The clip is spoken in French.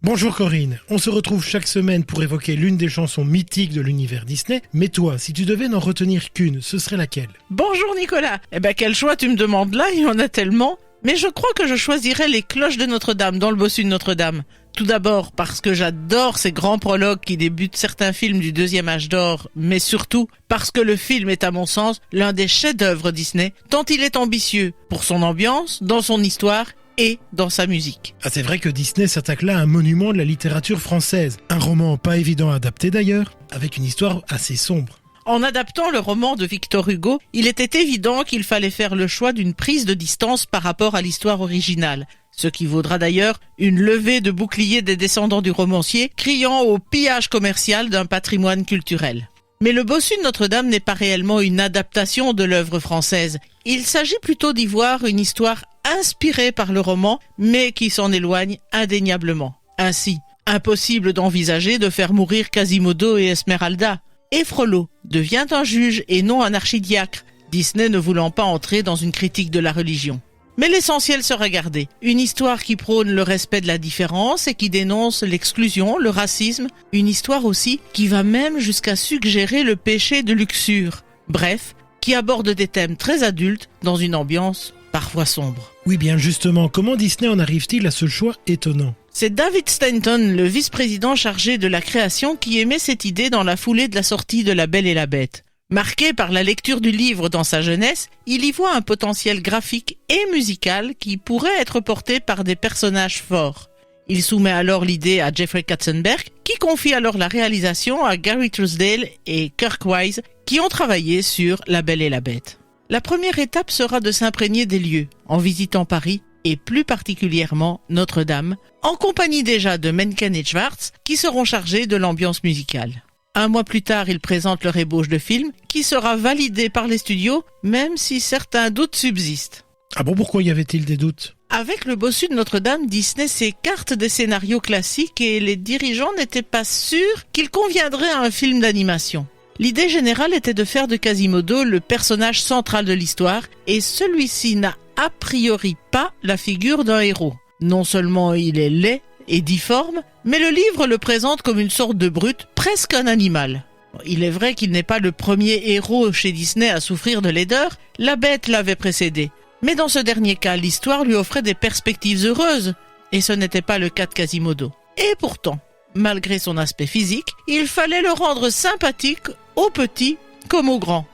Bonjour Corinne, on se retrouve chaque semaine pour évoquer l'une des chansons mythiques de l'univers Disney, mais toi, si tu devais n'en retenir qu'une, ce serait laquelle? Bonjour Nicolas. Quel choix tu me demandes là, il y en a tellement. Mais je crois que je choisirais les cloches de Notre-Dame dans le bossu de Notre-Dame. Tout d'abord parce que j'adore ces grands prologues qui débutent certains films du deuxième âge d'or, mais surtout parce que le film est à mon sens l'un des chefs-d'œuvre Disney, tant il est ambitieux pour son ambiance, dans son histoire et dans sa musique. Ah, c'est vrai que Disney s'attaque là à un monument de la littérature française. Un roman pas évident à adapter d'ailleurs, avec une histoire assez sombre. En adaptant le roman de Victor Hugo, il était évident qu'il fallait faire le choix d'une prise de distance par rapport à l'histoire originale, ce qui vaudra d'ailleurs une levée de bouclier des descendants du romancier, criant au pillage commercial d'un patrimoine culturel. Mais le bossu de Notre-Dame n'est pas réellement une adaptation de l'œuvre française. Il s'agit plutôt d'y voir une histoire inspirée par le roman, mais qui s'en éloigne indéniablement. Ainsi, impossible d'envisager de faire mourir Quasimodo et Esmeralda. Et Frollo devient un juge et non un archidiacre, Disney ne voulant pas entrer dans une critique de la religion. Mais l'essentiel sera gardé. Une histoire qui prône le respect de la différence et qui dénonce l'exclusion, le racisme. Une histoire aussi qui va même jusqu'à suggérer le péché de luxure. Bref, qui aborde des thèmes très adultes dans une ambiance parfois sombre. Oui bien justement, comment Disney en arrive-t-il à ce choix étonnant? C'est David Stanton, le vice-président chargé de la création, qui émet cette idée dans la foulée de la sortie de La Belle et la Bête. Marqué par la lecture du livre dans sa jeunesse, il y voit un potentiel graphique et musical qui pourrait être porté par des personnages forts. Il soumet alors l'idée à Jeffrey Katzenberg, qui confie alors la réalisation à Gary Trousdale et Kirk Wise, qui ont travaillé sur La Belle et la Bête. La première étape sera de s'imprégner des lieux, en visitant Paris, et plus particulièrement Notre-Dame, en compagnie déjà de Menken et Schwartz, qui seront chargés de l'ambiance musicale. Un mois plus tard, ils présentent leur ébauche de film, qui sera validée par les studios, même si certains doutes subsistent. Ah bon, pourquoi y avait-il des doutes? Avec le bossu de Notre-Dame, Disney s'écarte des scénarios classiques et les dirigeants n'étaient pas sûrs qu'il conviendrait à un film d'animation. L'idée générale était de faire de Quasimodo le personnage central de l'histoire, et celui-ci n'a a priori pas la figure d'un héros. Non seulement il est laid et difforme, mais le livre le présente comme une sorte de brute, presque un animal. Il est vrai qu'il n'est pas le premier héros chez Disney à souffrir de laideur, la Bête l'avait précédé. Mais dans ce dernier cas, l'histoire lui offrait des perspectives heureuses, et ce n'était pas le cas de Quasimodo. Et pourtant, malgré son aspect physique, il fallait le rendre sympathique aux petits comme aux grands.